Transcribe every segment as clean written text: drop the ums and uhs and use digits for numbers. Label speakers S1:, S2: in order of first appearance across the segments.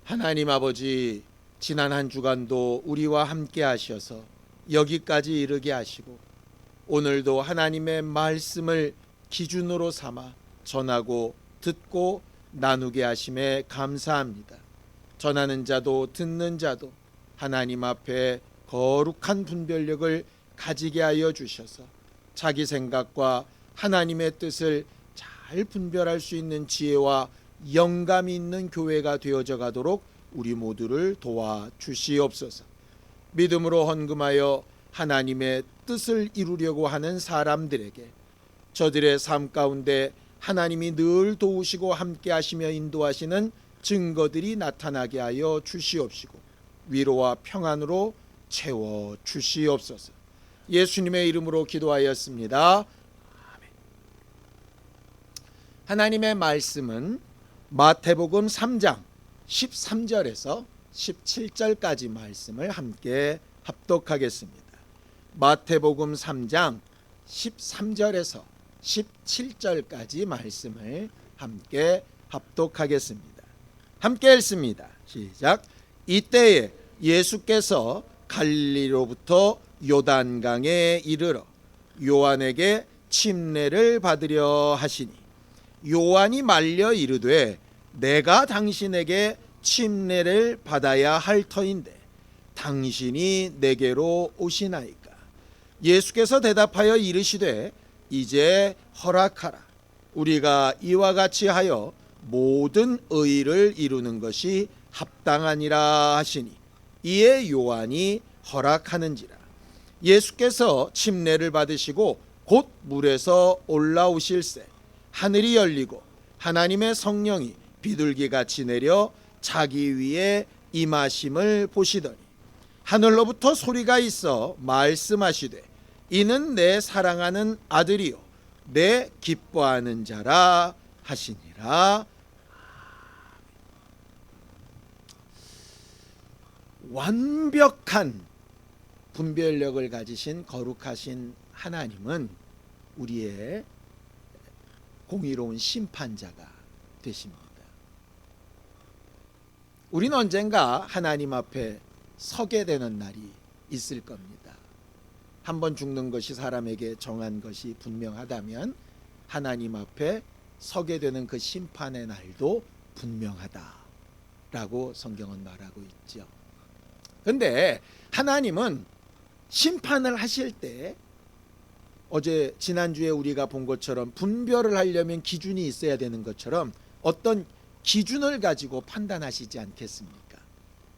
S1: 하나님 아버지, 지난 한 주간도 우리와 함께 하셔서 여기까지 이르게 하시고 오늘도 하나님의 말씀을 기준으로 삼아 전하고 듣고 나누게 하심에 감사합니다. 전하는 자도 듣는 자도 하나님 앞에 거룩한 분별력을 가지게 하여 주셔서 자기 생각과 하나님의 뜻을 잘 분별할 수 있는 지혜와 영감이 있는 교회가 되어져 가도록 우리 모두를 도와주시옵소서. 믿음으로 헌금하여 하나님의 뜻을 이루려고 하는 사람들에게 저들의 삶 가운데 하나님이 늘 도우시고 함께 하시며 인도하시는 증거들이 나타나게 하여 주시옵시고 위로와 평안으로 채워 주시옵소서. 예수님의 이름으로 기도하였습니다. 아멘. 하나님의 말씀은 마태복음 3장 13절에서 17절까지 말씀을 함께 합독하겠습니다. 마태복음 3장 13절에서 17절까지 말씀을 함께 합독하겠습니다. 함께 읽습니다. 시작. 이때에 예수께서 갈릴리로부터 요단강에 이르러 요한에게 침례를 받으려 하시니 요한이 말려 이르되 내가 당신에게 침례를 받아야 할 터인데 당신이 내게로 오시나이까. 예수께서 대답하여 이르시되 이제 허락하라. 우리가 이와 같이 하여 모든 의를 이루는 것이 합당하니라 하시니 이에 요한이 허락하는지라. 예수께서 침례를 받으시고 곧 물에서 올라오실새 하늘이 열리고 하나님의 성령이 비둘기같이 내려 자기 위에 임하심을 보시더니 하늘로부터 소리가 있어 말씀하시되 이는 내 사랑하는 아들이요 내 기뻐하는 자라 하시니라. 완벽한 분별력을 가지신 거룩하신 하나님은 우리의 공의로운 심판자가 되십니다. 우리는 언젠가 하나님 앞에 서게 되는 날이 있을 겁니다. 한번 죽는 것이 사람에게 정한 것이 분명하다면 하나님 앞에 서게 되는 그 심판의 날도 분명하다라고 성경은 말하고 있죠. 그런데 하나님은 심판을 하실 때 어제 지난주에 우리가 본 것처럼 분별을 하려면 기준이 있어야 되는 것처럼 어떤 기준을 가지고 판단하시지 않겠습니까?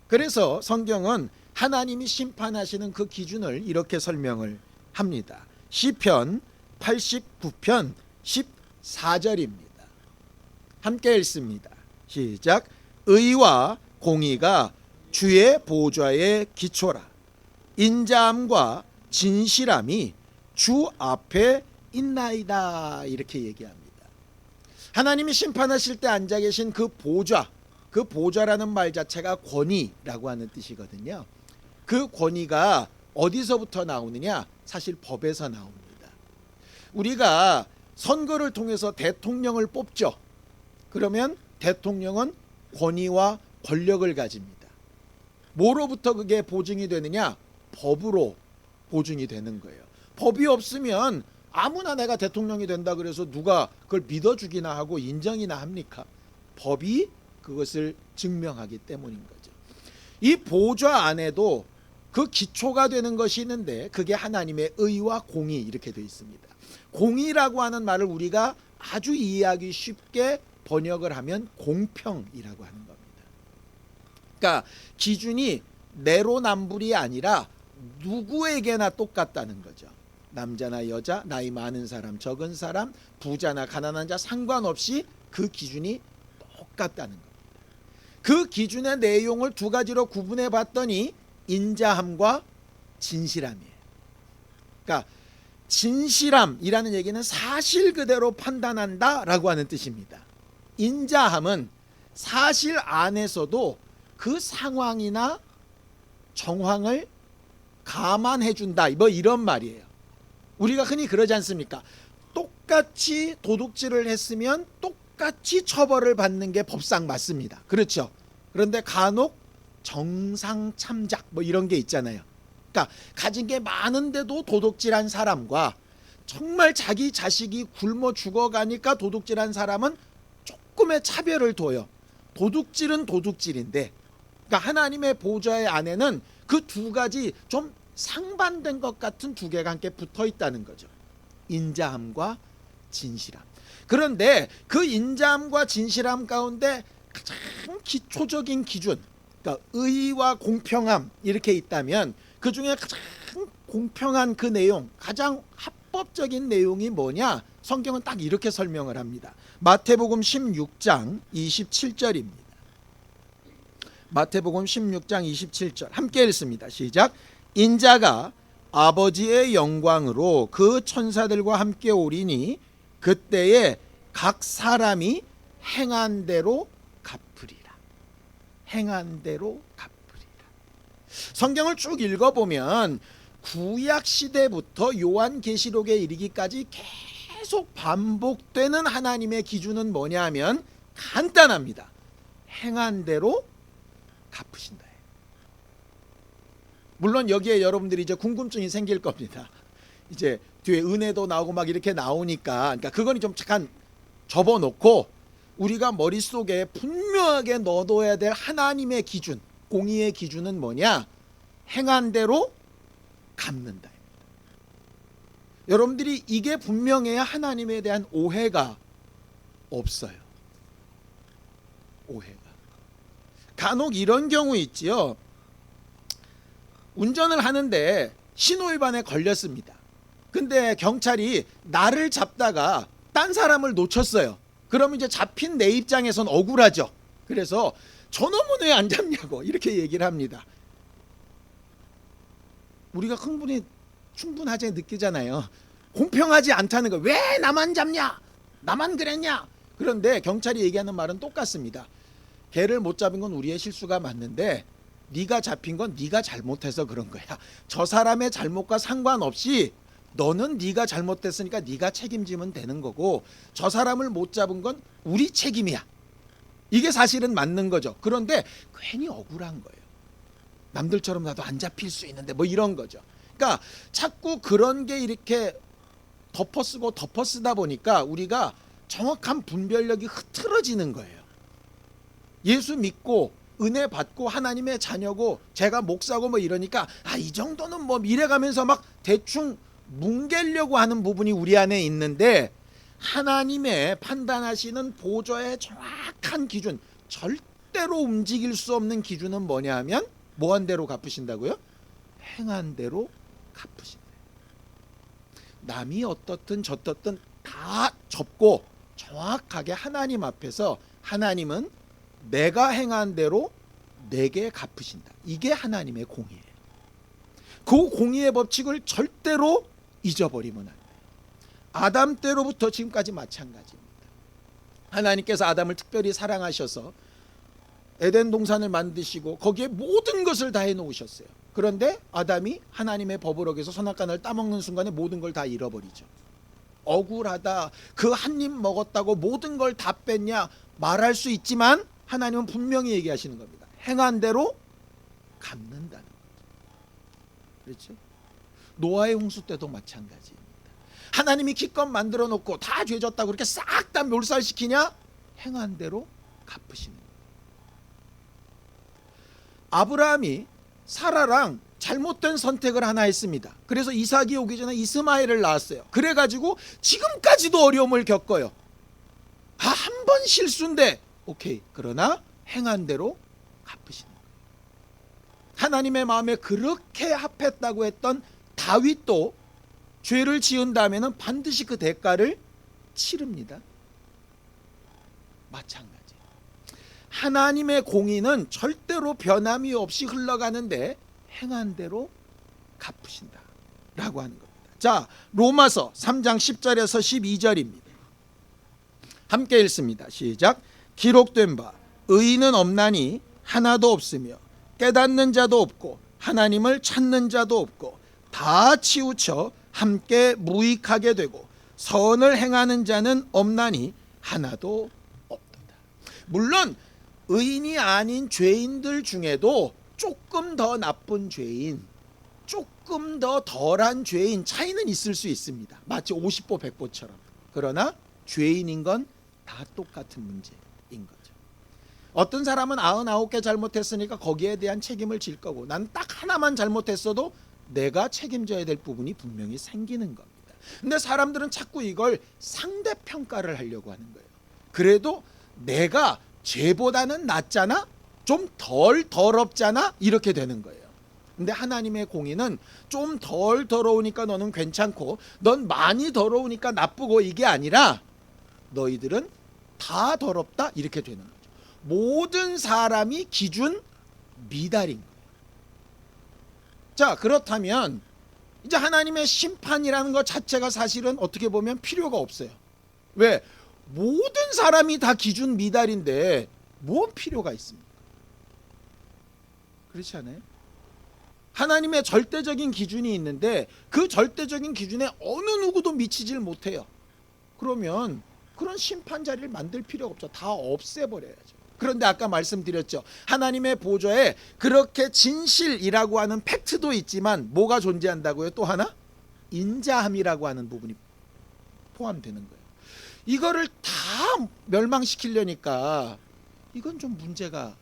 S1: 그래서 성경은 하나님이 심판하시는 그 기준을 이렇게 설명을 합니다. 시편 89편 14절입니다. 함께 읽습니다. 시작. 의와 공의가 주의 보좌의 기초라. 인자함과 진실함이 주 앞에 있나이다. 이렇게 얘기합니다. 하나님이 심판하실 때 앉아 계신 그 보좌, 그 보좌라는 말 자체가 권위라고 하는 뜻이거든요. 그 권위가 어디서부터 나오느냐? 사실 법에서 나옵니다. 우리가 선거를 통해서 대통령을 뽑죠. 그러면 대통령은 권위와 권력을 가집니다. 뭐로부터 그게 보증이 되느냐? 법으로 보증이 되는 거예요. 법이 없으면 아무나 내가 대통령이 된다 그래서 누가 그걸 믿어주기나 하고 인정이나 합니까? 법이 그것을 증명하기 때문인 거죠. 이 보좌 안에도 그 기초가 되는 것이 있는데 그게 하나님의 의와 공의 이렇게 되어 있습니다. 공의라고 하는 말을 우리가 아주 이해하기 쉽게 번역을 하면 공평이라고 하는 겁니다. 그러니까 기준이 내로남불이 아니라 누구에게나 똑같다는 거죠. 남자나 여자, 나이 많은 사람, 적은 사람, 부자나 가난한 자 상관없이 그 기준이 똑같다는 겁니다. 그 기준의 내용을 두 가지로 구분해 봤더니 인자함과 진실함이에요. 그러니까 진실함이라는 얘기는 사실 그대로 판단한다라고 하는 뜻입니다. 인자함은 사실 안에서도 그 상황이나 정황을 감안해 준다. 뭐 이런 말이에요. 우리가 흔히 그러지 않습니까? 똑같이 도둑질을 했으면 똑같이 처벌을 받는 게 법상 맞습니다. 그렇죠? 그런데 간혹 정상 참작 뭐 이런 게 있잖아요. 그러니까 가진 게 많은데도 도둑질한 사람과 정말 자기 자식이 굶어 죽어가니까 도둑질한 사람은 조금의 차별을 둬요. 도둑질은 도둑질인데, 그러니까 하나님의 보좌의 안에는 그 두 가지 좀 상반된 것 같은 두 개가 함께 붙어 있다는 거죠. 인자함과 진실함. 그런데 그 인자함과 진실함 가운데 가장 기초적인 기준, 그러니까 의와 공평함 이렇게 있다면 그 중에 가장 공평한 그 내용, 가장 합법적인 내용이 뭐냐? 성경은 딱 이렇게 설명을 합니다. 마태복음 16장 27절입니다. 마태복음 16장 27절 함께 읽습니다. 시작. 인자가 아버지의 영광으로 그 천사들과 함께 오리니 그때에 각 사람이 행한 대로 갚으리라. 행한 대로 갚으리라. 성경을 쭉 읽어보면 구약 시대부터 요한계시록에 이르기까지 계속 반복되는 하나님의 기준은 뭐냐면 간단합니다. 행한 대로 갚으신다. 물론 여기에 여러분들이 이제 궁금증이 생길 겁니다. 이제 뒤에 은혜도 나오고 막 이렇게 나오니까, 그러니까 그건 좀 잠깐 접어놓고 우리가 머릿속에 분명하게 넣어둬야 될 하나님의 기준, 공의의 기준은 뭐냐? 행한 대로 갚는다. 여러분들이 이게 분명해야 하나님에 대한 오해가 없어요. 오해가. 간혹 이런 경우 있지요. 운전을 하는데 신호위반에 걸렸습니다. 근데 경찰이 나를 잡다가 딴 사람을 놓쳤어요. 그러면 이제 잡힌 내 입장에선 억울하죠. 그래서 저놈은 왜 안 잡냐고 이렇게 얘기를 합니다. 우리가 충분하게 느끼잖아요. 공평하지 않다는 거. 왜 나만 잡냐? 나만 그랬냐? 그런데 경찰이 얘기하는 말은 똑같습니다. 걔를 못 잡은 건 우리의 실수가 맞는데 네가 잡힌 건 네가 잘못해서 그런 거야. 저 사람의 잘못과 상관없이 너는 네가 잘못됐으니까 네가 책임지면 되는 거고 저 사람을 못 잡은 건 우리 책임이야. 이게 사실은 맞는 거죠. 그런데 괜히 억울한 거예요. 남들처럼 나도 안 잡힐 수 있는데 뭐 이런 거죠. 그러니까 자꾸 그런 게 이렇게 덮어쓰다 보니까 우리가 정확한 분별력이 흐트러지는 거예요. 예수 믿고 은혜 받고 하나님의 자녀고 제가 목사고 뭐 이러니까 이 정도는 뭐 이래가면서 막 대충 뭉개려고 하는 부분이 우리 안에 있는데 하나님의 판단하시는 보좌의 정확한 기준, 절대로 움직일 수 없는 기준은 뭐냐 하면 뭐한 대로 갚으신다고요? 행한 대로 갚으신다. 남이 어떻든 저떻든 다 접고 정확하게 하나님 앞에서 하나님은 내가 행한 대로 내게 갚으신다. 이게 하나님의 공의예요. 그 공의의 법칙을 절대로 잊어버리면 안 돼요. 아담 때로부터 지금까지 마찬가지입니다. 하나님께서 아담을 특별히 사랑하셔서 에덴 동산을 만드시고 거기에 모든 것을 다 해놓으셨어요. 그런데 아담이 하나님의 법을 어겨서 선악과를 따먹는 순간에 모든 걸 다 잃어버리죠. 억울하다. 그 한 입 먹었다고 모든 걸 다 뺐냐 말할 수 있지만 하나님은 분명히 얘기하시는 겁니다. 행한 대로 갚는다는 거죠. 그렇죠? 노아의 홍수 때도 마찬가지입니다. 하나님이 기껏 만들어 놓고 다 죄졌다고 그렇게 싹 다 멸살시키냐? 행한 대로 갚으시는 거예요. 아브라함이 사라랑 잘못된 선택을 하나 했습니다. 그래서 이삭이 오기 전에 이스마엘을 낳았어요. 그래가지고 지금까지도 어려움을 겪어요. 한 번 실수인데 오케이. 그러나 행한 대로 갚으시는 거예요. 하나님의 마음에 그렇게 합했다고 했던 다윗도 죄를 지은 다음에는 반드시 그 대가를 치릅니다. 마찬가지. 하나님의 공의는 절대로 변함이 없이 흘러가는데 행한 대로 갚으신다 라고 하는 겁니다. 자, 로마서 3장 10절에서 12절입니다. 함께 읽습니다. 시작. 기록된 바 의인은 없나니 하나도 없으며 깨닫는 자도 없고 하나님을 찾는 자도 없고 다 치우쳐 함께 무익하게 되고 선을 행하는 자는 없나니 하나도 없도다. 물론 의인이 아닌 죄인들 중에도 조금 더 나쁜 죄인, 조금 더 덜한 죄인 차이는 있을 수 있습니다. 마치 50보 100보처럼. 그러나 죄인인 건 다 똑같은 문제인 거죠. 어떤 사람은 99개 잘못했으니까 거기에 대한 책임을 질 거고, 난 딱 하나만 잘못했어도 내가 책임져야 될 부분이 분명히 생기는 겁니다. 근데 사람들은 자꾸 이걸 상대평가를 하려고 하는 거예요. 그래도 내가 쟤보다는 낫잖아? 좀 덜 더럽잖아? 이렇게 되는 거예요. 근데 하나님의 공의는 좀 덜 더러우니까 너는 괜찮고 넌 많이 더러우니까 나쁘고, 이게 아니라 너희들은 다 더럽다, 이렇게 되는 거죠. 모든 사람이 기준 미달인 거예요. 자, 그렇다면 이제 하나님의 심판이라는 것 자체가 사실은 어떻게 보면 필요가 없어요. 왜? 모든 사람이 다 기준 미달인데 뭔 필요가 있습니까? 그렇지 않아요? 하나님의 절대적인 기준이 있는데 그 절대적인 기준에 어느 누구도 미치질 못해요. 그러면 그런 심판 자리를 만들 필요가 없죠. 다 없애버려야죠. 그런데 아까 말씀드렸죠. 하나님의 보좌에 그렇게 진실이라고 하는 팩트도 있지만 뭐가 존재한다고요? 또 하나? 인자함이라고 하는 부분이 포함되는 거예요. 이거를 다 멸망시키려니까 이건 좀 문제가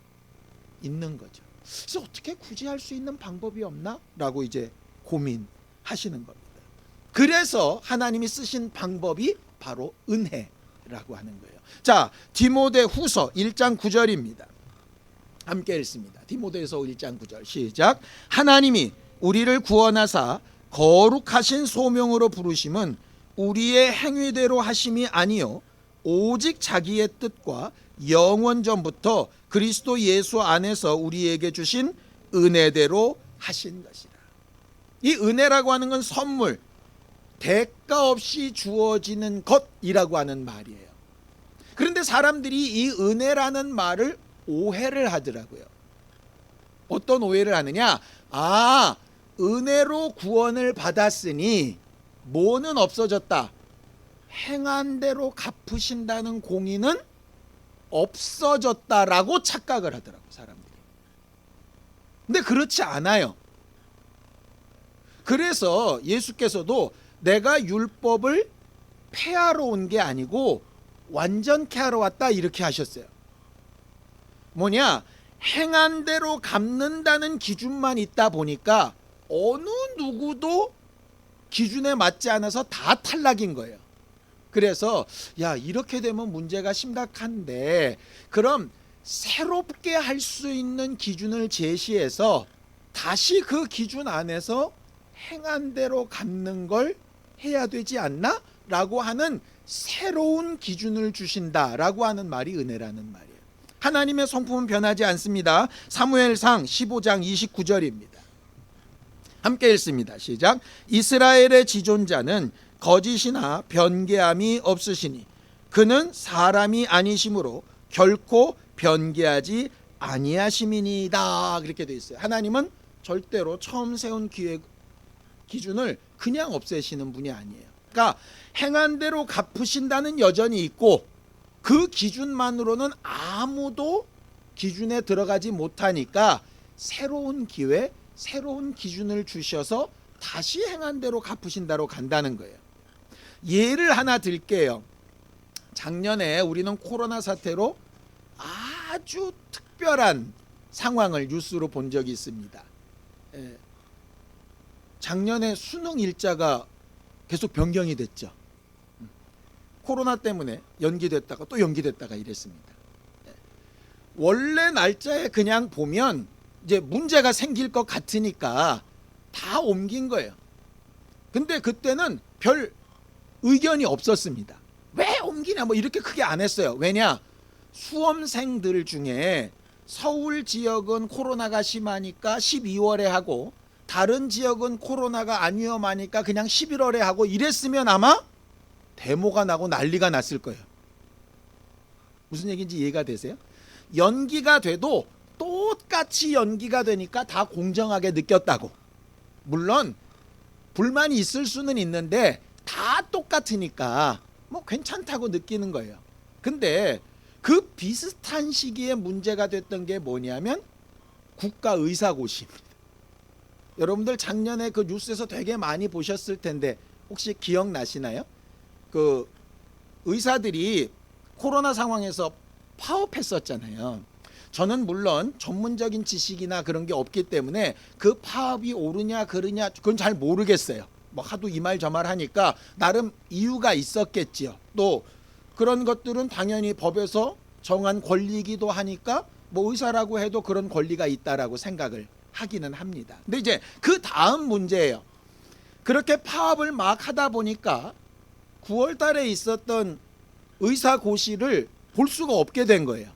S1: 있는 거죠. 그래서 어떻게 굳이 할 수 있는 방법이 없나? 라고 이제 고민하시는 겁니다. 그래서 하나님이 쓰신 방법이 바로 은혜라고 하는 거예요. 자, 디모데후서 1장 9절입니다. 함께 읽습니다. 디모데후서 1장 9절 시작. 하나님이 우리를 구원하사 거룩하신 소명으로 부르심은 우리의 행위대로 하심이 아니요 오직 자기의 뜻과 영원 전부터 그리스도 예수 안에서 우리에게 주신 은혜대로 하신 것이라. 이 은혜라고 하는 건 선물, 대가 없이 주어지는 것이라고 하는 말이에요. 그런데 사람들이 이 은혜라는 말을 오해를 하더라고요. 어떤 오해를 하느냐? 은혜로 구원을 받았으니 뭐는 없어졌다? 행한 대로 갚으신다는 공의는 없어졌다라고 착각을 하더라고요, 사람들이. 근데 그렇지 않아요. 그래서 예수께서도 내가 율법을 폐하러 온 게 아니고 완전케 하러 왔다, 이렇게 하셨어요. 뭐냐? 행한 대로 갚는다는 기준만 있다 보니까 어느 누구도 기준에 맞지 않아서 다 탈락인 거예요. 그래서 이렇게 되면 문제가 심각한데 그럼 새롭게 할 수 있는 기준을 제시해서 다시 그 기준 안에서 행한 대로 갚는 걸 해야 되지 않나? 라고 하는 새로운 기준을 주신다라고 하는 말이 은혜라는 말이에요. 하나님의 성품은 변하지 않습니다. 사무엘상 15장 29절입니다. 함께 읽습니다. 시작. 이스라엘의 지존자는 거짓이나 변개함이 없으시니 그는 사람이 아니심으로 결코 변개하지 아니하심이니이다. 그렇게 되어 있어요. 하나님은 절대로 처음 세운 기준을 그냥 없애시는 분이 아니에요. 그러니까 행한 대로 갚으신다는 여전히 있고 그 기준만으로는 아무도 기준에 들어가지 못하니까 새로운 기회, 새로운 기준을 주셔서 다시 행한 대로 갚으신다로 간다는 거예요. 예를 하나 들게요. 작년에 우리는 코로나 사태로 아주 특별한 상황을 뉴스로 본 적이 있습니다. 작년에 수능 일자가 계속 변경이 됐죠. 코로나 때문에 연기됐다가 또 연기됐다가 이랬습니다. 원래 날짜에 그냥 보면 이제 문제가 생길 것 같으니까 다 옮긴 거예요. 근데 그때는 별 의견이 없었습니다. 왜 옮기냐 뭐 이렇게 크게 안 했어요. 왜냐? 수험생들 중에 서울 지역은 코로나가 심하니까 12월에 하고 다른 지역은 코로나가 안 위험하니까 그냥 11월에 하고 이랬으면 아마 데모가 나고 난리가 났을 거예요. 무슨 얘기인지 이해가 되세요? 연기가 돼도 똑같이 연기가 되니까 다 공정하게 느꼈다고. 물론 불만이 있을 수는 있는데 다 똑같으니까 뭐 괜찮다고 느끼는 거예요. 근데 그 비슷한 시기에 문제가 됐던 게 뭐냐면 국가의사고시입니다. 여러분들 작년에 그 뉴스에서 되게 많이 보셨을 텐데 혹시 기억나시나요? 그 의사들이 코로나 상황에서 파업했었잖아요. 저는 물론 전문적인 지식이나 그런 게 없기 때문에 그 파업이 옳으냐 그르냐 그건 잘 모르겠어요. 뭐 하도 이 말 저 말 하니까 나름 이유가 있었겠지요. 또 그런 것들은 당연히 법에서 정한 권리이기도 하니까 뭐 의사라고 해도 그런 권리가 있다라고 생각을 하기는 합니다. 근데 이제 그 다음 문제예요. 그렇게 파업을 막 하다 보니까 9월 달에 있었던 의사고시를 볼 수가 없게 된 거예요.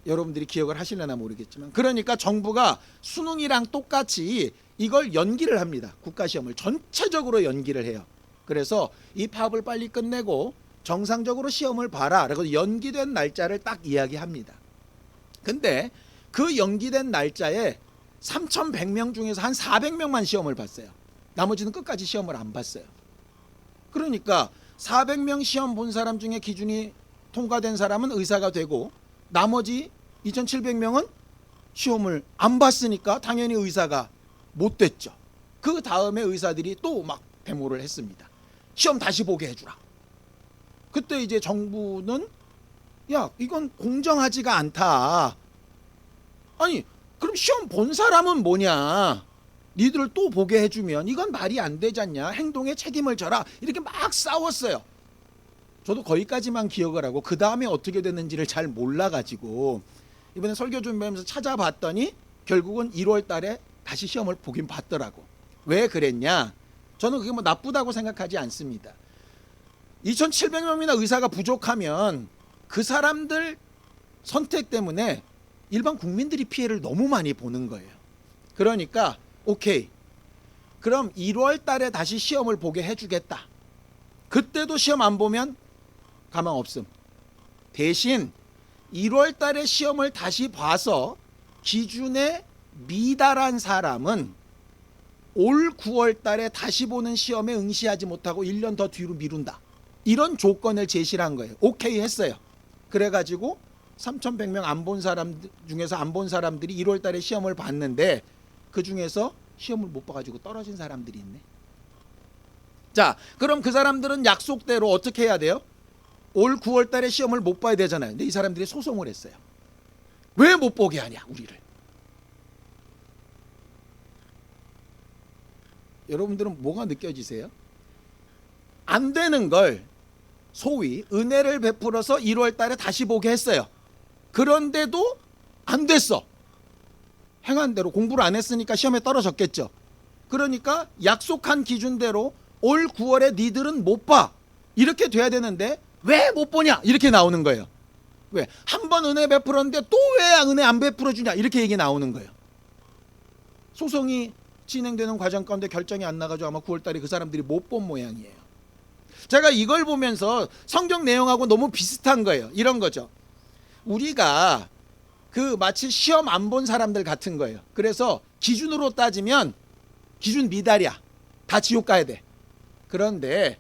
S1: 여러분들이 기억을 하실려나 모르겠지만, 그러니까 정부가 수능이랑 똑같이 이걸 연기를 합니다. 국가시험을 전체적으로 연기를 해요. 그래서 이 파업을 빨리 끝내고 정상적으로 시험을 봐라 라고 연기된 날짜를 딱 이야기합니다. 근데 그 연기된 날짜에 3,100명 중에서 한 400명만 시험을 봤어요. 나머지는 끝까지 시험을 안 봤어요. 그러니까 400명 시험 본 사람 중에 기준이 통과된 사람은 의사가 되고 나머지 2,700명은 시험을 안 봤으니까 당연히 의사가 못 됐죠. 그 다음에 의사들이 또 막 데모를 했습니다. 시험 다시 보게 해주라. 그때 이제 정부는 야, 이건 공정하지가 않다. 아니, 그럼 시험 본 사람은 뭐냐? 니들을 또 보게 해주면 이건 말이 안 되지 않냐? 행동에 책임을 져라. 이렇게 막 싸웠어요. 저도 거기까지만 기억을 하고 그 다음에 어떻게 됐는지를 잘 몰라가지고 이번에 설교 준비하면서 찾아봤더니 결국은 1월 달에 다시 시험을 보긴 봤더라고. 왜 그랬냐? 저는 그게 뭐 나쁘다고 생각하지 않습니다. 2,700명이나 의사가 부족하면 그 사람들 선택 때문에 일반 국민들이 피해를 너무 많이 보는 거예요. 그러니까 오케이, 그럼 1월 달에 다시 시험을 보게 해주겠다. 그때도 시험 안 보면 가망 없음. 대신 1월 달에 시험을 다시 봐서 기준에 미달한 사람은 올 9월 달에 다시 보는 시험에 응시하지 못하고 1년 더 뒤로 미룬다. 이런 조건을 제시를 한 거예요. 오케이 했어요. 그래가지고 3,100명 안 본 사람 중에서 안 본 사람들이 1월 달에 시험을 봤는데 그 중에서 시험을 못 봐가지고 떨어진 사람들이 있네. 자, 그럼 그 사람들은 약속대로 어떻게 해야 돼요? 올 9월 달에 시험을 못 봐야 되잖아요. 근데 이 사람들이 소송을 했어요. 왜 못 보게 하냐, 우리를. 여러분들은 뭐가 느껴지세요? 안 되는 걸 소위 은혜를 베풀어서 1월 달에 다시 보게 했어요. 그런데도 안 됐어. 행한 대로 공부를 안 했으니까 시험에 떨어졌겠죠. 그러니까 약속한 기준대로 올 9월에 니들은 못 봐. 이렇게 돼야 되는데 왜 못 보냐? 이렇게 나오는 거예요. 왜? 한 번 은혜 베풀었는데 또 왜 은혜 안 베풀어 주냐? 이렇게 얘기 나오는 거예요. 소송이 진행되는 과정 가운데 결정이 안 나가지고 아마 9월 달에 그 사람들이 못 본 모양이에요. 제가 이걸 보면서 성경 내용하고 너무 비슷한 거예요. 이런 거죠. 우리가 그 마치 시험 안 본 사람들 같은 거예요. 그래서 기준으로 따지면 기준 미달이야. 다 지옥 가야 돼. 그런데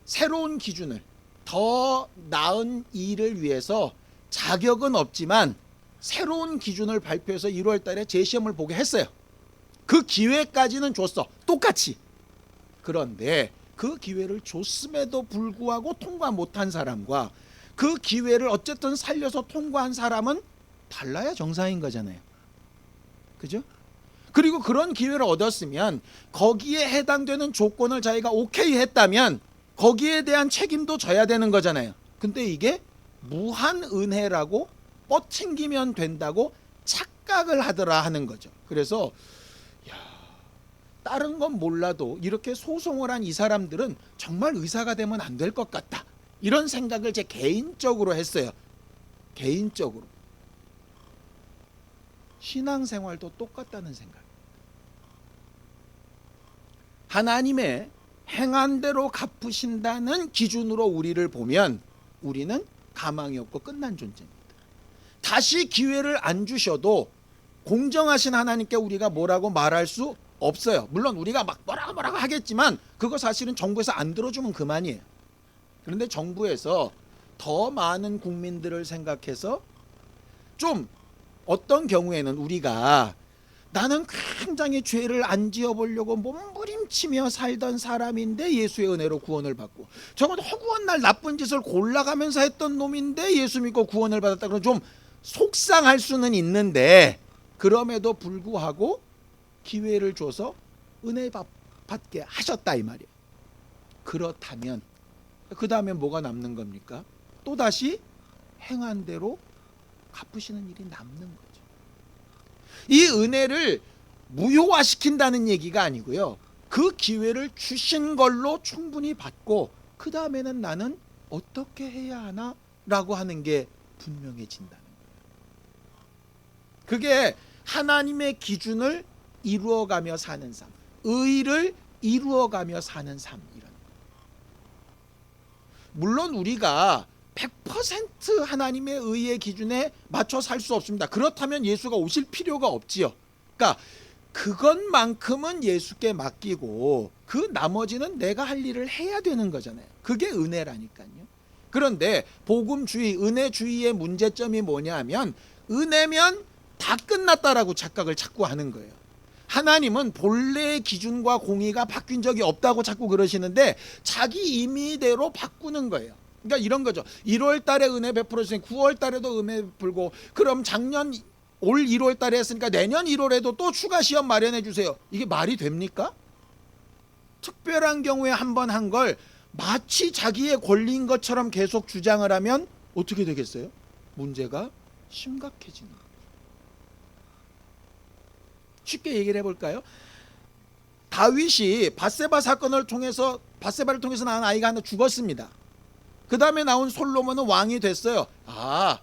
S1: 새로운 기준을 더 나은 일을 위해서 자격은 없지만 새로운 기준을 발표해서 1월 달에 재시험을 보게 했어요. 그 기회까지는 줬어. 똑같이. 그런데 그 기회를 줬음에도 불구하고 통과 못한 사람과 그 기회를 어쨌든 살려서 통과한 사람은 달라야 정상인 거잖아요. 그죠? 그리고 그런 기회를 얻었으면 거기에 해당되는 조건을 자기가 오케이 했다면 거기에 대한 책임도 져야 되는 거잖아요. 근데 이게 무한 은혜라고 뻗팅기면 된다고 착각을 하더라 하는 거죠. 그래서 다른 건 몰라도 이렇게 소송을 한 이 사람들은 정말 의사가 되면 안 될 것 같다. 이런 생각을 제 개인적으로 했어요. 개인적으로. 신앙생활도 똑같다는 생각. 하나님의 행한 대로 갚으신다는 기준으로 우리를 보면 우리는 가망이 없고 끝난 존재입니다. 다시 기회를 안 주셔도 공정하신 하나님께 우리가 뭐라고 말할 수 없어요. 물론 우리가 막 뭐라고 하겠지만 그거 사실은 정부에서 안 들어주면 그만이에요. 그런데 정부에서 더 많은 국민들을 생각해서 좀 어떤 경우에는 우리가 나는 굉장히 죄를 안 지어보려고 몸부림치며 살던 사람인데 예수의 은혜로 구원을 받고, 저건 허구한 날 나쁜 짓을 골라가면서 했던 놈인데 예수 믿고 구원을 받았다 그러면 좀 속상할 수는 있는데, 그럼에도 불구하고 기회를 줘서 은혜 받게 하셨다 이 말이에요. 그렇다면 그 다음에 뭐가 남는 겁니까? 또다시 행한 대로 갚으시는 일이 남는 거죠. 이 은혜를 무효화시킨다는 얘기가 아니고요, 그 기회를 주신 걸로 충분히 받고 그 다음에는 나는 어떻게 해야 하나 라고 하는 게 분명해진다는 거예요. 그게 하나님의 기준을 이루어가며 사는 삶, 의를 이루어가며 사는 삶이라는 거예요. 물론 우리가 100% 하나님의 의의 기준에 맞춰 살 수 없습니다. 그렇다면 예수가 오실 필요가 없지요. 그러니까 그것만큼은 예수께 맡기고 그 나머지는 내가 할 일을 해야 되는 거잖아요. 그게 은혜라니까요. 그런데 복음주의, 은혜주의의 문제점이 뭐냐 하면, 은혜면 다 끝났다라고 착각을 자꾸 하는 거예요. 하나님은 본래의 기준과 공의가 바뀐 적이 없다고 자꾸 그러시는데 자기 임의대로 바꾸는 거예요. 그러니까 이런 거죠. 1월 달에 은혜 베풀어 주시니 9월 달에도 은혜 베풀고, 그럼 작년 올 1월 달에 했으니까 내년 1월에도 또 추가 시험 마련해 주세요. 이게 말이 됩니까? 특별한 경우에 한 번 한 걸 마치 자기의 권리인 것처럼 계속 주장을 하면 어떻게 되겠어요? 문제가 심각해지는 거예요. 쉽게 얘기를 해볼까요? 다윗이 밧세바 사건을 통해서, 밧세바를 통해서 낳은 아이가 하나 죽었습니다. 그 다음에 나온 솔로몬은 왕이 됐어요. 아,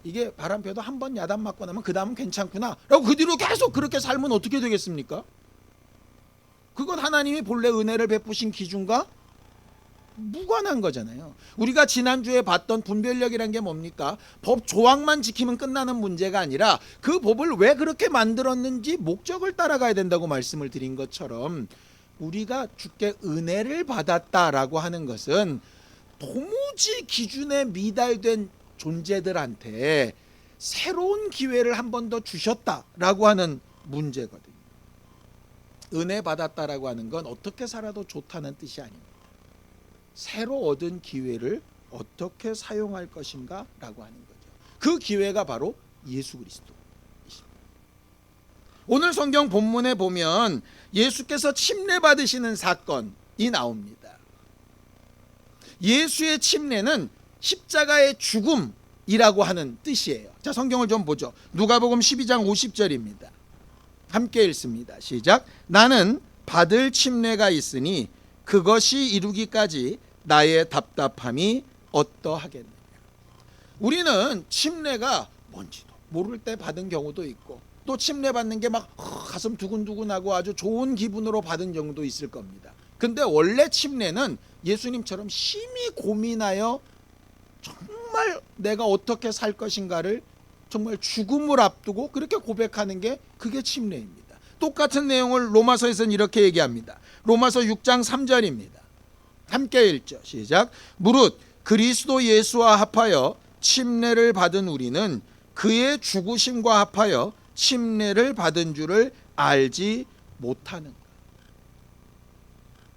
S1: 이게 바람펴도 한 번 야단 맞고 나면 그 다음은 괜찮구나 라고 그 뒤로 계속 그렇게 살면 어떻게 되겠습니까? 그건 하나님이 본래 은혜를 베푸신 기준과 무관한 거잖아요. 우리가 지난주에 봤던 분별력이란 게 뭡니까? 법 조항만 지키면 끝나는 문제가 아니라 그 법을 왜 그렇게 만들었는지 목적을 따라가야 된다고 말씀을 드린 것처럼, 우리가 주께 은혜를 받았다라고 하는 것은 도무지 기준에 미달된 존재들한테 새로운 기회를 한 번 더 주셨다라고 하는 문제거든요. 은혜 받았다라고 하는 건 어떻게 살아도 좋다는 뜻이 아닙니다. 새로 얻은 기회를 어떻게 사용할 것인가 라고 하는 거죠. 그 기회가 바로 예수 그리스도이십니다. 오늘 성경 본문에 보면 예수께서 침례 받으시는 사건이 나옵니다. 예수의 침례는 십자가의 죽음이라고 하는 뜻이에요. 자, 성경을 좀 보죠. 누가복음 12장 50절입니다. 함께 읽습니다. 시작. 나는 받을 침례가 있으니 그것이 이루기까지 나의 답답함이 어떠하겠느냐. 우리는 침례가 뭔지도 모를 때 받은 경우도 있고, 또 침례 받는 게 막 가슴 두근두근하고 아주 좋은 기분으로 받은 경우도 있을 겁니다. 근데 원래 침례는 예수님처럼 심히 고민하여 정말 내가 어떻게 살 것인가를 정말 죽음을 앞두고 그렇게 고백하는 게, 그게 침례입니다. 똑같은 내용을 로마서에서는 이렇게 얘기합니다. 로마서 6장 3절입니다. 함께 읽죠. 시작. 무릇 그리스도 예수와 합하여 침례를 받은 우리는 그의 죽으심과 합하여 침례를 받은 줄을 알지 못하는가.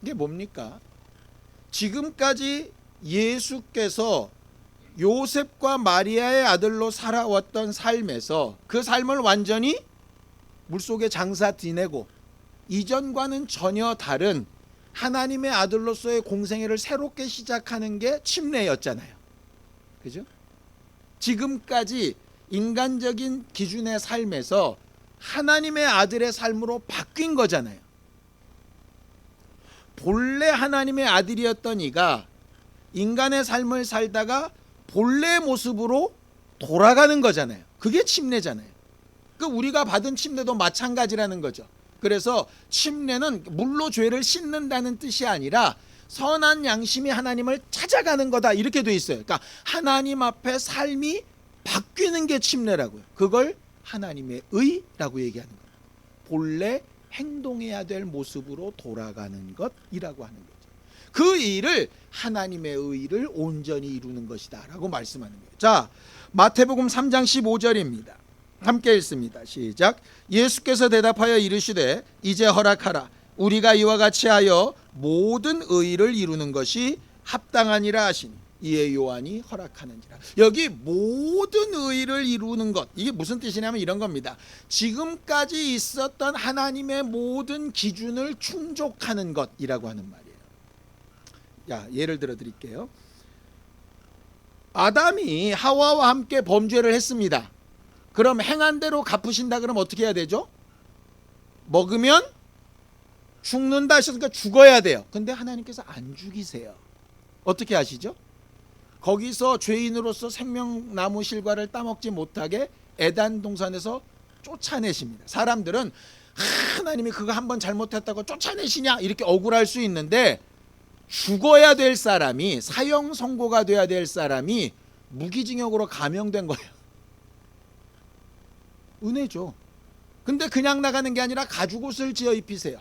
S1: 이게 뭡니까? 지금까지 예수께서 요셉과 마리아의 아들로 살아왔던 삶에서 그 삶을 완전히 물속에 장사 지내고 이전과는 전혀 다른 하나님의 아들로서의 공생애를 새롭게 시작하는 게 침례였잖아요. 그죠? 지금까지 인간적인 기준의 삶에서 하나님의 아들의 삶으로 바뀐 거잖아요. 본래 하나님의 아들이었던 이가 인간의 삶을 살다가 본래 모습으로 돌아가는 거잖아요. 그게 침례잖아요. 그 우리가 받은 침례도 마찬가지라는 거죠. 그래서 침례는 물로 죄를 씻는다는 뜻이 아니라 선한 양심이 하나님을 찾아가는 거다, 이렇게 돼 있어요. 그러니까 하나님 앞에 삶이 바뀌는 게 침례라고요. 그걸 하나님의 의라고 얘기하는 거예요. 본래 행동해야 될 모습으로 돌아가는 것이라고 하는 거죠. 그 일을 하나님의 의를 온전히 이루는 것이다 라고 말씀하는 거예요. 자, 마태복음 3장 15절입니다. 함께 읽습니다. 시작. 예수께서 대답하여 이르시되 이제 허락하라. 우리가 이와 같이 하여 모든 의를 이루는 것이 합당하니라 하시니 이에 요한이 허락하는지라. 여기 모든 의를 이루는 것, 이게 무슨 뜻이냐면 이런 겁니다. 지금까지 있었던 하나님의 모든 기준을 충족하는 것이라고 하는 말이에요. 야, 예를 들어 드릴게요. 아담이 하와와 함께 범죄를 했습니다. 그럼 행한 대로 갚으신다 그러면 어떻게 해야 되죠? 먹으면 죽는다 하셨으니까 죽어야 돼요. 근데 하나님께서 안 죽이세요. 어떻게 하시죠? 거기서 죄인으로서 생명나무 실과를 따먹지 못하게 에단 동산에서 쫓아내십니다. 사람들은 하나님이 그거 한번 잘못했다고 쫓아내시냐 이렇게 억울할 수 있는데, 죽어야 될 사람이, 사형 선고가 돼야 될 사람이 무기징역으로 감형된 거예요. 은혜죠. 근데 그냥 나가는 게 아니라 가죽옷을 지어 입히세요.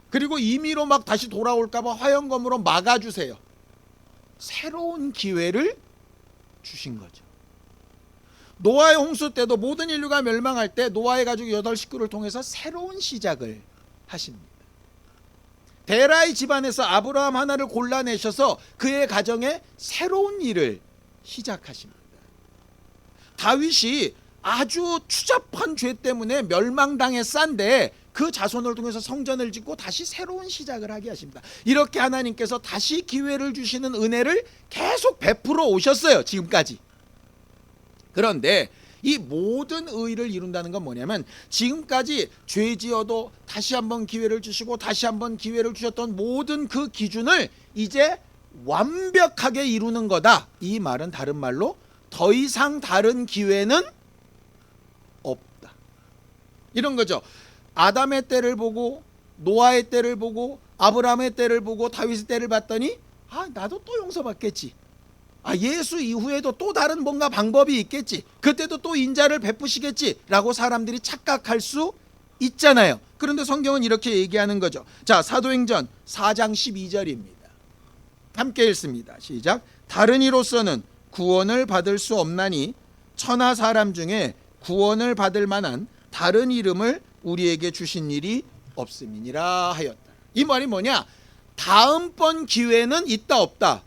S1: 그리고 임의로 막 다시 돌아올까 봐 화형검으로 막아주세요. 새로운 기회를 주신 거죠. 노아의 홍수 때도 모든 인류가 멸망할 때 노아의 가족 8식구를 통해서 새로운 시작을 하십니다. 데라의 집안에서 아브라함 하나를 골라내셔서 그의 가정에 새로운 일을 시작하십니다. 다윗이 아주 추잡한 죄 때문에 멸망당했는데 그 자손을 통해서 성전을 짓고 다시 새로운 시작을 하게 하십니다. 이렇게 하나님께서 다시 기회를 주시는 은혜를 계속 베풀어 오셨어요, 지금까지. 그런데 이 모든 의를 이룬다는 건 뭐냐면, 지금까지 죄 지어도 다시 한번 기회를 주시고 다시 한번 기회를 주셨던 모든 그 기준을 이제 완벽하게 이루는 거다. 이 말은 다른 말로 더 이상 다른 기회는 없다, 이런 거죠. 아담의 때를 보고 노아의 때를 보고 아브라함의 때를 보고 다윗의 때를 봤더니 나도 또 용서받겠지. 예수 이후에도 또 다른 뭔가 방법이 있겠지. 그때도 또 인자를 베푸시겠지 라고 사람들이 착각할 수 있잖아요. 그런데 성경은 이렇게 얘기하는 거죠. 자, 사도행전 4장 12절입니다. 함께 읽습니다. 시작. 다른 이로서는 구원을 받을 수 없나니 천하 사람 중에 구원을 받을 만한 다른 이름을 우리에게 주신 일이 없음이니라 하였다. 이 말이 뭐냐? 다음번 기회는 있다 없다?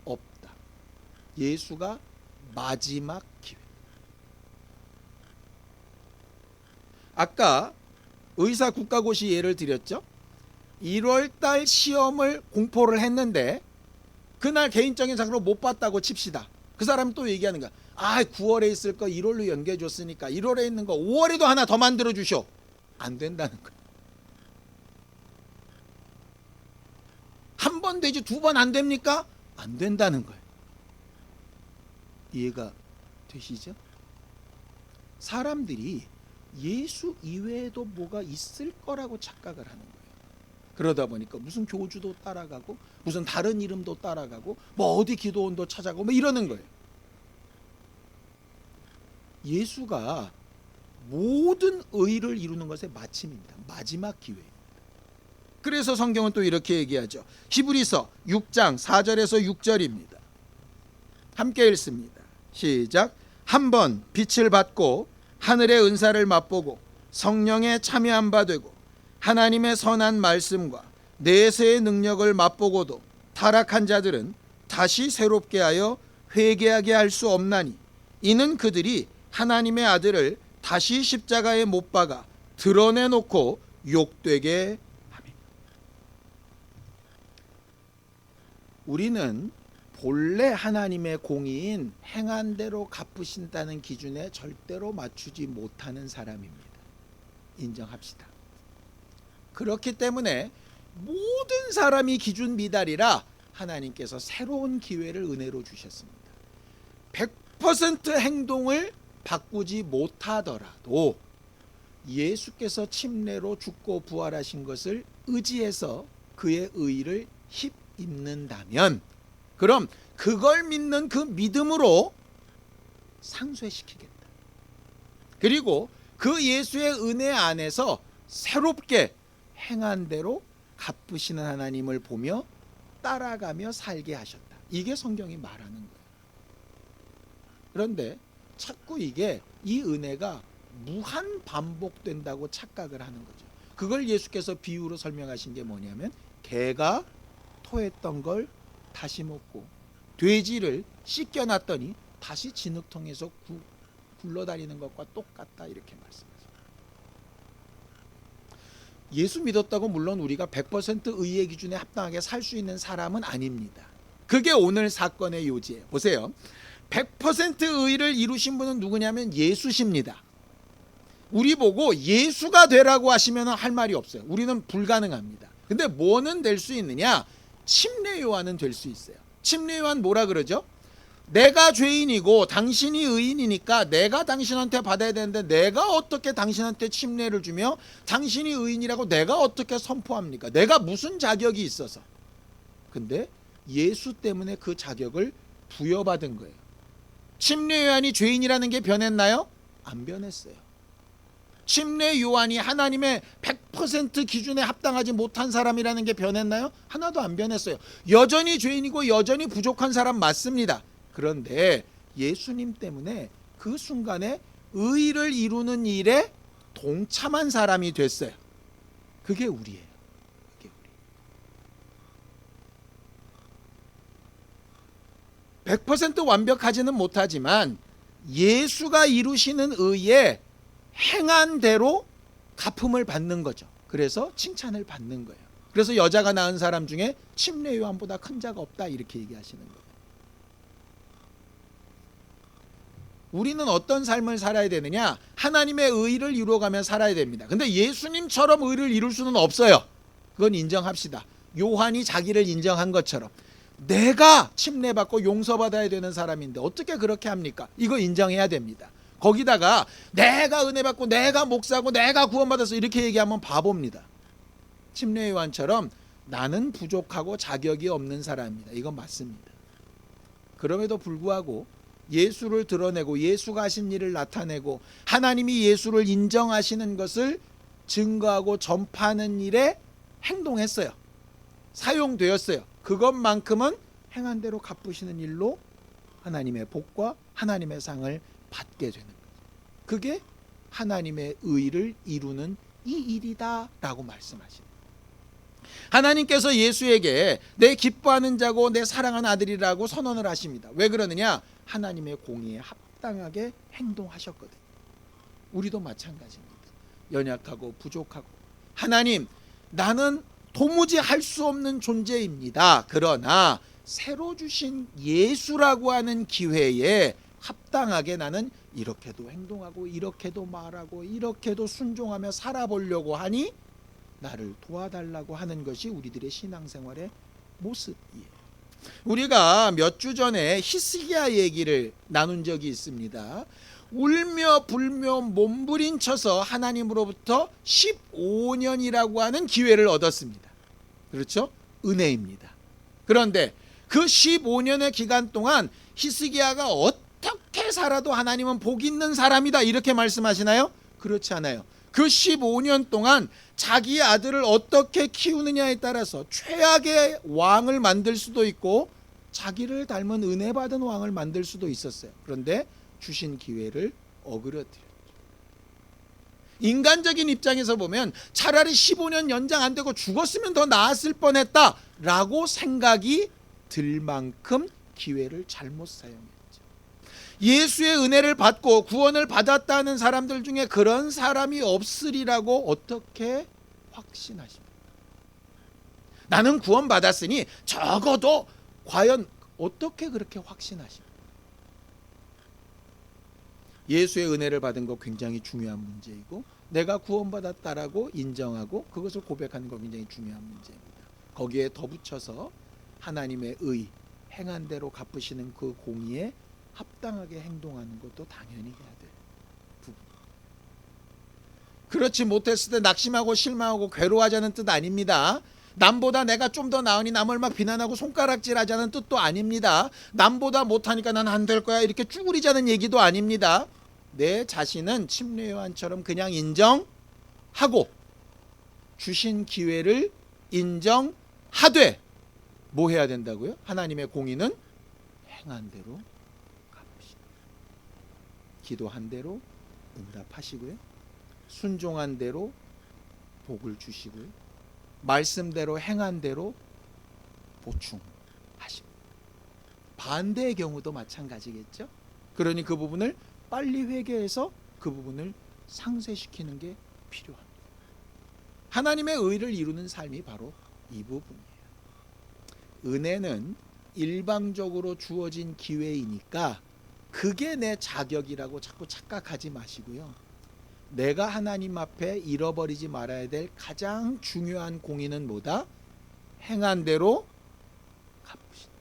S1: 없다. 예수가 마지막 기회. 아까 의사 국가고시 예를 드렸죠. 1월달 시험을 공포를 했는데 그날 개인적인 사고로 못 봤다고 칩시다. 그 사람이 또 얘기하는 거야. 9월에 있을 거 1월로 연기해 줬으니까 1월에 있는 거 5월에도 하나 더 만들어 주쇼. 안 된다는 거야. 한 번 되지 2번 안 됩니까? 안 된다는 거예요. 이해가 되시죠? 사람들이 예수 이외에도 뭐가 있을 거라고 착각을 하는 거예요. 그러다 보니까 무슨 교주도 따라가고 무슨 다른 이름도 따라가고 뭐 어디 기도원도 찾아가고 뭐 이러는 거예요. 예수가 모든 의를 이루는 것의 마침입니다. 마지막 기회입니다. 그래서 성경은 또 이렇게 얘기하죠. 히브리서 6장 4절에서 6절입니다. 함께 읽습니다. 시작. 한번 빛을 받고 하늘의 은사를 맛보고 성령에 참여한 바 되고 하나님의 선한 말씀과 내세의 능력을 맛보고도 타락한 자들은 다시 새롭게 하여 회개하게 할 수 없나니 이는 그들이 하나님의 아들을 다시 십자가에 못 박아 드러내놓고 욕되게 함이다. 우리는 본래 하나님의 공의인 행한 대로 갚으신다는 기준에 절대로 맞추지 못하는 사람입니다. 인정합시다. 그렇기 때문에 모든 사람이 기준 미달이라 하나님께서 새로운 기회를 은혜로 주셨습니다. 100% 행동을 바꾸지 못하더라도 예수께서 침례로 죽고 부활하신 것을 의지해서 그의 의를 입는다면 그럼 그걸 믿는 그 믿음으로 상쇄시키겠다. 그리고 그 예수의 은혜 안에서 새롭게 행한 대로 갚으시는 하나님을 보며 따라가며 살게 하셨다. 이게 성경이 말하는 거예요. 그런데 자꾸 이 은혜가 무한 반복된다고 착각을 하는 거죠. 그걸 예수께서 비유로 설명하신 게 뭐냐면, 개가 토했던 걸 다시 먹고 돼지를 씻겨놨더니 다시 진흙통에서 굴러다니는 것과 똑같다, 이렇게 말씀하십니다. 예수 믿었다고 물론 우리가 100% 의의 기준에 합당하게 살 수 있는 사람은 아닙니다. 그게 오늘 사건의 요지예요. 보세요. 100% 의를 이루신 분은 누구냐면 예수십니다. 우리 보고 예수가 되라고 하시면 할 말이 없어요. 우리는 불가능합니다. 근데 뭐는 될 수 있느냐? 침례 요한은 될 수 있어요. 침례 요한 뭐라 그러죠? 내가 죄인이고 당신이 의인이니까 내가 당신한테 받아야 되는데 내가 어떻게 당신한테 침례를 주며 당신이 의인이라고 내가 어떻게 선포합니까? 내가 무슨 자격이 있어서. 근데 예수 때문에 그 자격을 부여받은 거예요. 침례 요한이 죄인이라는 게 변했나요? 안 변했어요. 침례 요한이 하나님의 100% 기준에 합당하지 못한 사람이라는 게 변했나요? 하나도 안 변했어요. 여전히 죄인이고 여전히 부족한 사람 맞습니다. 그런데 예수님 때문에 그 순간에 의를 이루는 일에 동참한 사람이 됐어요. 그게 우리예요. 그게 우리. 100% 완벽하지는 못하지만 예수가 이루시는 의에 행한 대로 갚음을 받는 거죠. 그래서 칭찬을 받는 거예요. 그래서 여자가 낳은 사람 중에 침례 요한보다 큰 자가 없다, 이렇게 얘기하시는 거예요. 우리는 어떤 삶을 살아야 되느냐? 하나님의 의를 이루어가며 살아야 됩니다. 근데 예수님처럼 의를 이룰 수는 없어요. 그건 인정합시다. 요한이 자기를 인정한 것처럼 내가 침례받고 용서받아야 되는 사람인데 어떻게 그렇게 합니까? 이거 인정해야 됩니다. 거기다가 내가 은혜 받고 내가 목사고 내가 구원받아서 이렇게 얘기하면 바보입니다. 침례 요한처럼 나는 부족하고 자격이 없는 사람입니다. 이건 맞습니다. 그럼에도 불구하고 예수를 드러내고 예수가 하신 일을 나타내고 하나님이 예수를 인정하시는 것을 증거하고 전파하는 일에 행동했어요. 사용되었어요. 그것만큼은 행한 대로 갚으시는 일로 하나님의 복과 하나님의 상을 받게 되는 거죠. 그게 하나님의 의를 이루는 이 일이다 라고 말씀하십니다. 하나님께서 예수에게 내 기뻐하는 자고 내 사랑하는 아들이라고 선언을 하십니다. 왜 그러느냐? 하나님의 공의에 합당하게 행동하셨거든요. 우리도 마찬가지입니다. 연약하고 부족하고 하나님, 나는 도무지 할 수 없는 존재입니다. 그러나 새로 주신 예수라고 하는 기회에 합당하게 나는 이렇게도 행동하고 이렇게도 말하고 이렇게도 순종하며 살아보려고 하니 나를 도와달라고 하는 것이 우리들의 신앙생활의 모습이에요. 우리가 몇 주 전에 히스기야 얘기를 나눈 적이 있습니다. 울며 불며 몸부림쳐서 하나님으로부터 15년이라고 하는 기회를 얻었습니다. 그렇죠? 은혜입니다. 그런데 그 15년의 기간 동안 히스기야가 어떻게 살아도 하나님은 복 있는 사람이다, 이렇게 말씀하시나요? 그렇지 않아요. 그 15년 동안 자기 아들을 어떻게 키우느냐에 따라서 최악의 왕을 만들 수도 있고 자기를 닮은 은혜 받은 왕을 만들 수도 있었어요. 그런데 주신 기회를 어그러뜨렸죠. 인간적인 입장에서 보면 차라리 15년 연장 안 되고 죽었으면 더 나았을 뻔했다라고 생각이 들 만큼 기회를 잘못 사용했죠. 예수의 은혜를 받고 구원을 받았다는 사람들 중에 그런 사람이 없으리라고 어떻게 확신하십니까? 나는 구원받았으니 적어도 과연 어떻게 그렇게 확신하십니까? 예수의 은혜를 받은 거 굉장히 중요한 문제이고 내가 구원받았다라고 인정하고 그것을 고백하는 거 굉장히 중요한 문제입니다. 거기에 덧붙여서 하나님의 의, 행한 대로 갚으시는 그 공의에 합당하게 행동하는 것도 당연히 해야 될 부분입니다. 그렇지 못했을 때 낙심하고 실망하고 괴로워하자는 뜻 아닙니다. 남보다 내가 좀 더 나으니 남을 막 비난하고 손가락질하자는 뜻도 아닙니다. 남보다 못하니까 난 안 될 거야 이렇게 쭈그리자는 얘기도 아닙니다. 내 자신은 침례 요한처럼 그냥 인정하고 주신 기회를 인정하되 뭐 해야 된다고요? 하나님의 공의는 행한 대로 갚으시고, 기도한 대로 응답하시고요, 순종한 대로 복을 주시고요, 말씀대로 행한 대로 보충하시고, 반대의 경우도 마찬가지겠죠. 그러니 그 부분을 빨리 회개해서 그 부분을 상쇄시키는 게 필요합니다. 하나님의 의를 이루는 삶이 바로 이 부분이에요. 은혜는 일방적으로 주어진 기회이니까 그게 내 자격이라고 자꾸 착각하지 마시고요, 내가 하나님 앞에 잃어버리지 말아야 될 가장 중요한 공의는 뭐다? 행한 대로 갚으신다.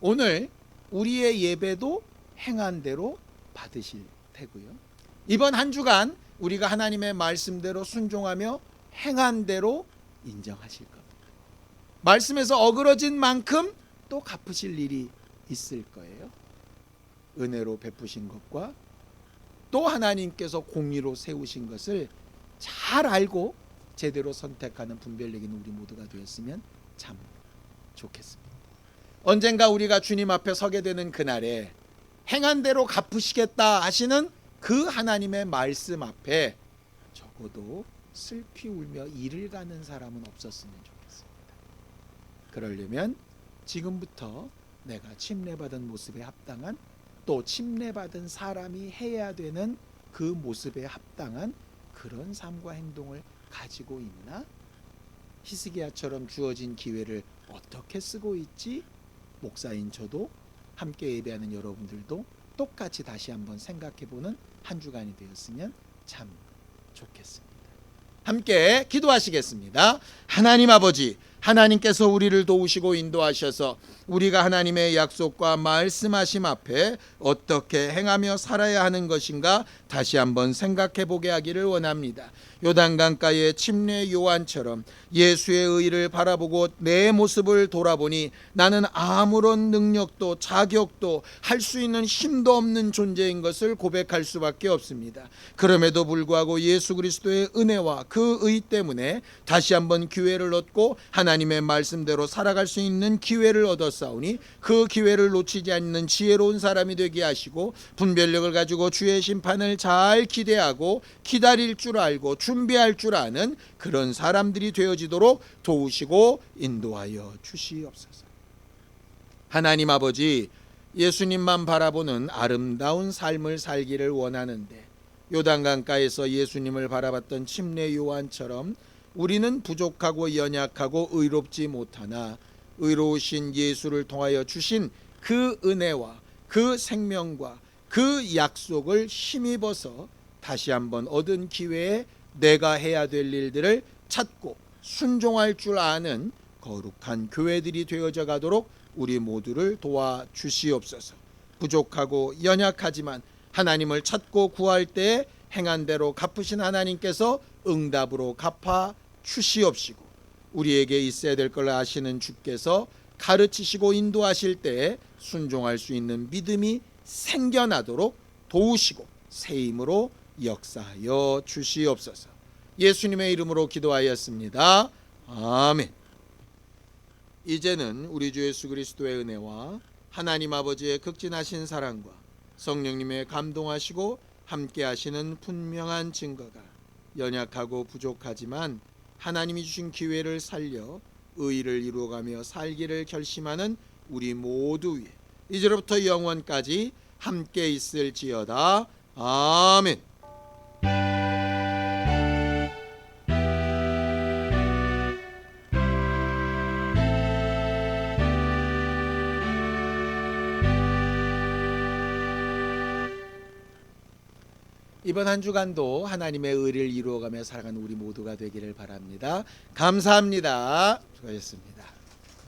S1: 오늘 우리의 예배도 행한 대로 받으실 테고요, 이번 한 주간 우리가 하나님의 말씀대로 순종하며 행한 대로 인정하실 겁니다. 말씀에서 어그러진 만큼 또 갚으실 일이 있을 거예요. 은혜로 베푸신 것과 또 하나님께서 공의로 세우신 것을 잘 알고 제대로 선택하는 분별력 있는 우리 모두가 되었으면 참 좋겠습니다. 언젠가 우리가 주님 앞에 서게 되는 그날에 행한 대로 갚으시겠다 하시는 그 하나님의 말씀 앞에 적어도 슬피 울며 이를 가는 사람은 없었으면 좋겠습니다. 그러려면 지금부터 내가 침례받은 모습에 합당한, 또 침례받은 사람이 해야 되는 그 모습에 합당한 그런 삶과 행동을 가지고 있나? 히스기야처럼 주어진 기회를 어떻게 쓰고 있지? 목사인 저도, 함께 예배하는 여러분들도 똑같이 다시 한번 생각해보는 한 주간이 되었으면 참 좋겠습니다. 함께 기도하시겠습니다. 하나님 아버지, 하나님께서 우리를 도우시고 인도하셔서 우리가 하나님의 약속과 말씀하심 앞에 어떻게 행하며 살아야 하는 것인가 다시 한번 생각해 보게 하기를 원합니다. 요단강가의 침례 요한처럼 예수의 의를 바라보고 내 모습을 돌아보니 나는 아무런 능력도 자격도 할 수 있는 힘도 없는 존재인 것을 고백할 수밖에 없습니다. 그럼에도 불구하고 예수 그리스도의 은혜와 그 의 때문에 다시 한번 기회를 얻고 하나님의 말씀대로 살아갈 수 있는 기회를 얻었사오니 그 기회를 놓치지 않는 지혜로운 사람이 되게 하시고 분별력을 가지고 주의 심판을 잘 기대하고 기다릴 줄 알고 준비할 줄 아는 그런 사람들이 되어지도록 도우시고 인도하여 주시옵소서. 하나님 아버지, 예수님만 바라보는 아름다운 삶을 살기를 원하는데 요단강가에서 예수님을 바라봤던 침례 요한처럼 우리는 부족하고 연약하고 의롭지 못하나 의로우신 예수를 통하여 주신 그 은혜와 그 생명과 그 약속을 힘입어서 다시 한번 얻은 기회에 내가 해야 될 일들을 찾고 순종할 줄 아는 거룩한 교회들이 되어져 가도록 우리 모두를 도와주시옵소서. 부족하고 연약하지만 하나님을 찾고 구할 때에 행한 대로 갚으신 하나님께서 응답으로 갚아 주시옵시고 우리에게 있어야 될 걸 아시는 주께서 가르치시고 인도하실 때에 순종할 수 있는 믿음이 생겨나도록 도우시고 새 힘으로 역사하여 주시옵소서. 예수님의 이름으로 기도하였습니다. 아멘. 이제는 우리 주 예수 그리스도의 은혜와 하나님 아버지의 극진하신 사랑과 성령님의 감동하시고 함께 하시는 분명한 증거가 연약하고 부족하지만 하나님이 주신 기회를 살려 의를 이루어가며 살기를 결심하는 우리 모두 위에 이제로부터 영원까지 함께 있을지어다. 아멘. 이번 한 주간도 하나님의 의를 이루어가며 살아가는 우리 모두가 되기를 바랍니다. 감사합니다. 수고하셨습니다.